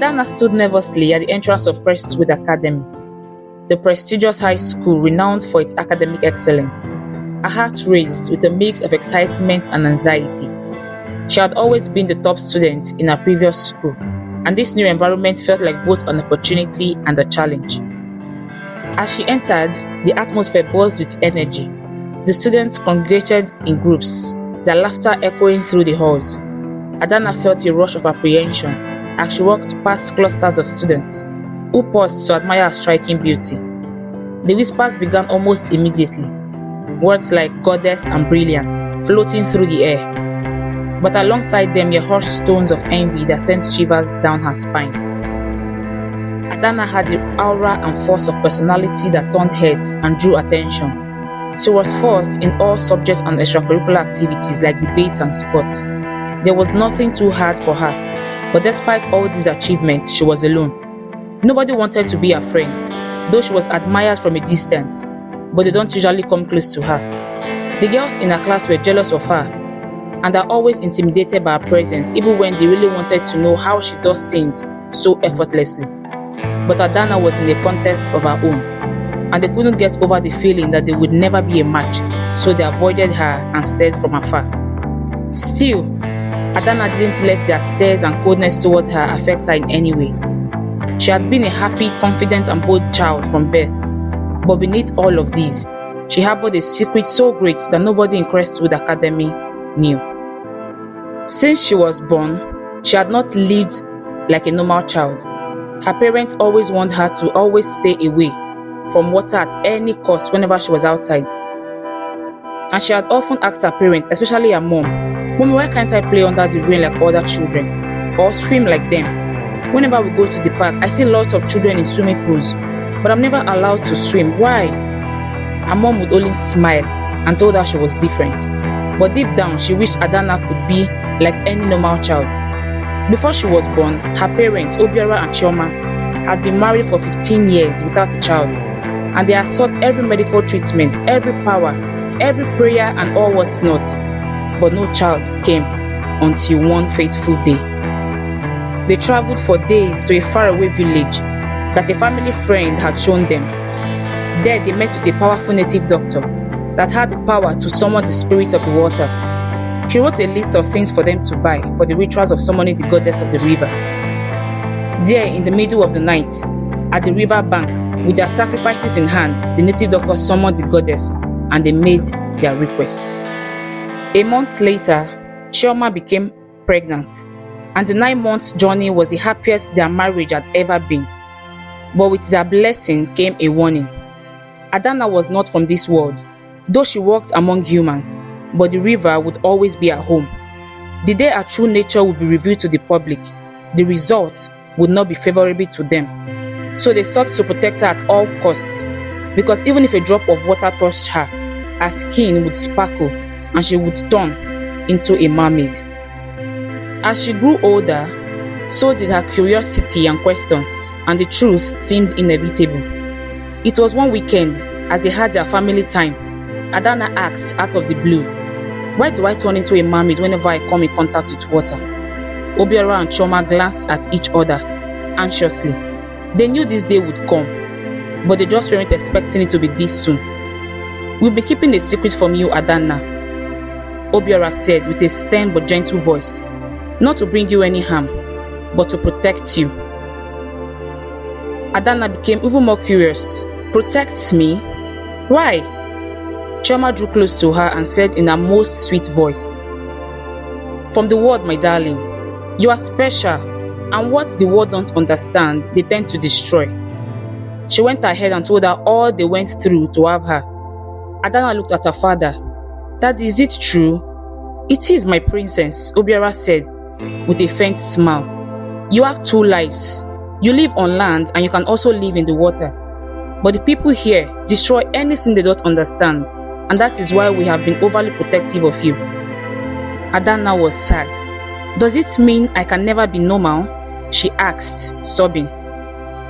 Adann'a stood nervously at the entrance of Crestwood Academy, the prestigious high school renowned for its academic excellence. Her heart raced with a mix of excitement and anxiety. She had always been the top student in her previous school, and this new environment felt like both an opportunity and a challenge. As she entered, the atmosphere buzzed with energy. The students congregated in groups, their laughter echoing through the halls. Adann'a felt a rush of apprehension as she walked past clusters of students who paused to admire her striking beauty. The whispers began almost immediately, words like goddess and brilliant floating through the air. But alongside them were hushed tones of envy that sent shivers down her spine. Adann'a had the aura and force of personality that turned heads and drew attention. She was first in all subject and extracurricular activities like debates and sports. There was nothing too hard for her, but despite all these achievements, she was alone. Nobody wanted to be her friend, though she was admired from a distance, but they don't usually come close to her. The girls in her class were jealous of her and are always intimidated by her presence, even when they really wanted to know how she does things so effortlessly. But Adann'a was in a contest of her own, and they couldn't get over the feeling that they would never be a match, so they avoided her and stared from afar. Still, Adann'a didn't let their stares and coldness towards her affect her in any way. She had been a happy, confident and bold child from birth, but beneath all of these, she harbored a secret so great that nobody in Crestwood Academy knew. Since she was born, she had not lived like a normal child. Her parents always warned her to always stay away from water at any cost whenever she was outside. And she had often asked her parents, especially her mom, "Mommy, why can't I play under the rain like other children? Or swim like them? Whenever we go to the park, I see lots of children in swimming pools, but I'm never allowed to swim. Why?" Her mom would only smile and told her she was different. But deep down, she wished Adann'a could be like any normal child. Before she was born, her parents, Obiora and Chioma, had been married for 15 years without a child, and they had sought every medical treatment, every power, every prayer and all what's not. But no child came until one fateful day. They traveled for days to a faraway village that a family friend had shown them. There they met with a powerful native doctor that had the power to summon the spirit of the water. He wrote a list of things for them to buy for the rituals of summoning the goddess of the river. There, in the middle of the night, at the river bank, with their sacrifices in hand, the native doctor summoned the goddess and they made their request. A month later, Chioma became pregnant, and the 9-month journey was the happiest their marriage had ever been. But with their blessing came a warning. Adann'a was not from this world, though she walked among humans, but the river would always be her home. The day her true nature would be revealed to the public, the result would not be favorable to them. So they sought to protect her at all costs, because even if a drop of water touched her, her skin would sparkle and she would turn into a mermaid. As she grew older, so did her curiosity and questions, and the truth seemed inevitable. It was one weekend, as they had their family time, Adann'a asked out of the blue, "Why do I turn into a mermaid whenever I come in contact with water?" Obiora and Chioma glanced at each other anxiously. They knew this day would come, but they just weren't expecting it to be this soon. "We've been keeping a secret from you, Adann'a," Obiora said with a stern but gentle voice. "Not to bring you any harm, but to protect you." Adann'a became even more curious. "Protects me? Why?" Chioma drew close to her and said in her most sweet voice, "From the world, my darling. You are special, and what the world don't understand, they tend to destroy." She went ahead and told her all they went through to have her. Adann'a looked at her father. "Daddy, is it true?" "It is, my princess," Obiora said with a faint smile. "You have 2 lives. You live on land and you can also live in the water. But the people here destroy anything they don't understand, and that is why we have been overly protective of you." Adann'a was sad. "Does it mean I can never be normal?" she asked, sobbing.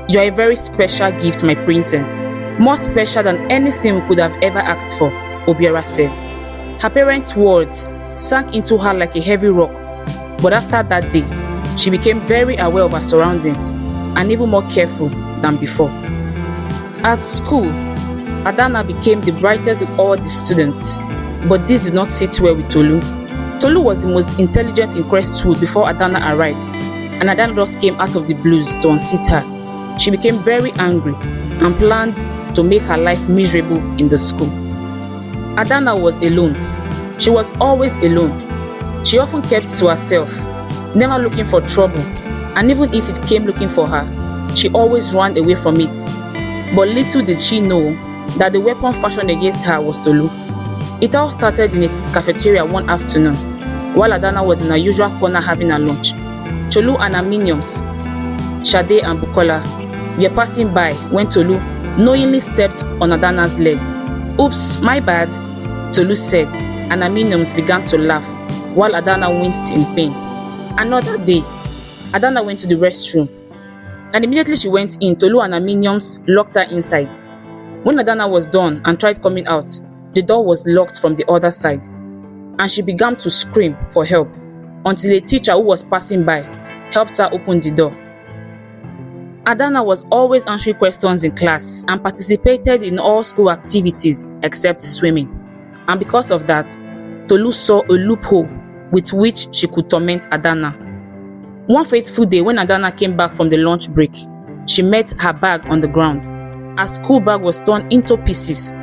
"You are a very special gift, my princess. More special than anything we could have ever asked for," Obiora said. Her parents' words sank into her like a heavy rock, but after that day, She became very aware of her surroundings and even more careful than before. At school, Adanna became the brightest of all the students, but this did not sit well with Tolu. Tolu was the most intelligent in Crestwood before Adanna arrived, and Adanna just came out of the blues to unseat her. She became very angry and planned to make her life miserable in the school. Adanna was alone. She was always alone. She often kept to herself, never looking for trouble, and even if it came looking for her, she always ran away from it. But little did she know that the weapon fashioned against her was Tolu. It all started in a cafeteria one afternoon, while Adanna was in her usual corner having her lunch. Tolu and her minions, Sade and Bukola, were passing by when Tolu knowingly stepped on Adanna's leg. "Oops, my bad," Tolu said, and her minions began to laugh, while Adanna winced in pain. Another day, Adanna went to the restroom, and immediately she went in, Tolu and her minions locked her inside. When Adanna was done and tried coming out, the door was locked from the other side, and she began to scream for help until a teacher who was passing by helped her open the door. Adanna was always answering questions in class and participated in all school activities except swimming, and because of that, Tolu saw a loophole with which she could torment Adanna. One fateful day when Adanna came back from the lunch break, she met her bag on the ground. Her school bag was torn into pieces.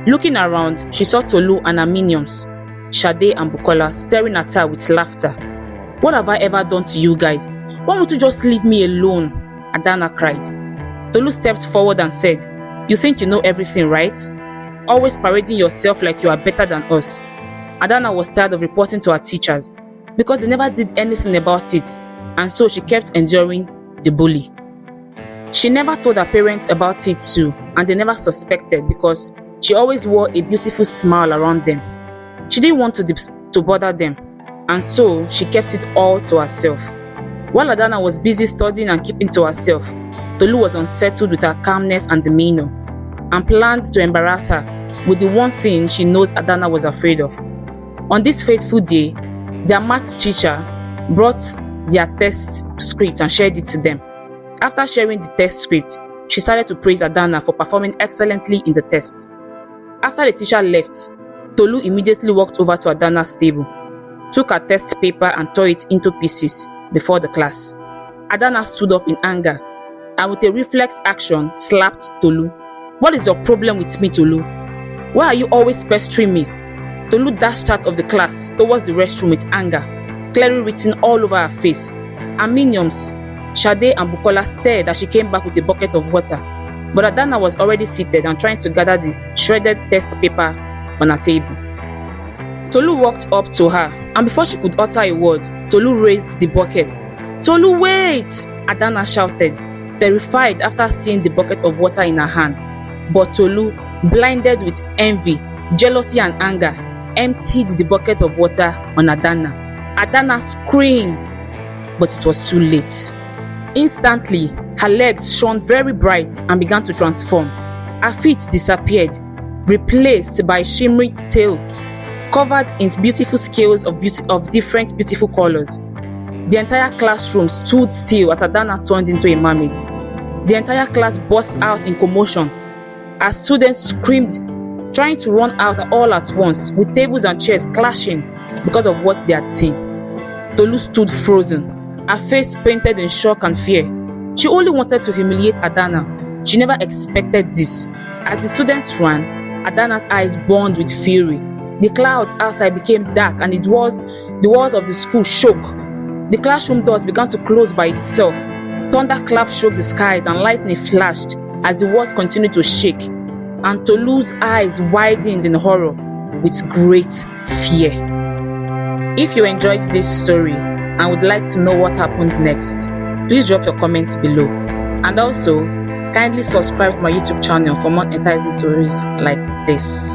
Looking around, she saw Tolu and her minions, Sade and Bukola, staring at her with laughter. "What have I ever done to you guys? Why won't you just leave me alone?" Adanna cried. Tolu stepped forward and said, "You think you know everything, right? Always parading yourself like you are better than us." Adanna was tired of reporting to her teachers because they never did anything about it, and so she kept enduring the bully. She never told her parents about it too, and they never suspected because she always wore a beautiful smile around them. She didn't want to bother them, and so she kept it all to herself. While Adanna was busy studying and keeping to herself, Tolu was unsettled with her calmness and demeanor, and planned to embarrass her with the one thing she knows Adanna was afraid of. On this fateful day, their math teacher brought their test script and shared it to them. After sharing the test script, she started to praise Adanna for performing excellently in the test. After the teacher left, Tolu immediately walked over to Adanna's table, took her test paper and tore it into pieces before the class. Adanna stood up in anger and with a reflex action slapped Tolu. "What is your problem with me, Tolu? Why are you always pestering me?" Tolu dashed out of the class towards the restroom with anger, clearly written all over her face. Her minions, Sade and Bukola, stared as she came back with a bucket of water, but Adanna was already seated and trying to gather the shredded test paper on her table. Tolu walked up to her, and before she could utter a word, Tolu raised the bucket. "Tolu, wait!" Adanna shouted, terrified after seeing the bucket of water in her hand. But Tolu, blinded with envy, jealousy and anger, emptied the bucket of water on Adanna. Adanna screamed, but it was too late. Instantly, her legs shone very bright and began to transform. Her feet disappeared, replaced by a shimmery tail covered in beautiful scales of different beautiful colors. The entire classroom stood still as Adanna turned into a mermaid. The entire class burst out in commotion as students screamed, trying to run out all at once, with tables and chairs clashing because of what they had seen. Tolu stood frozen, her face painted in shock and fear. She only wanted to humiliate Adanna. She never expected this. As the students ran, Adanna's eyes burned with fury. The clouds outside became dark and the walls of the school shook. The classroom doors began to close by itself. Thunderclap shook the skies and lightning flashed as the walls continued to shake. And Tolu's eyes widened in horror with great fear. If you enjoyed this story and would like to know what happened next, please drop your comments below. And also, kindly subscribe to my YouTube channel for more enticing stories like this.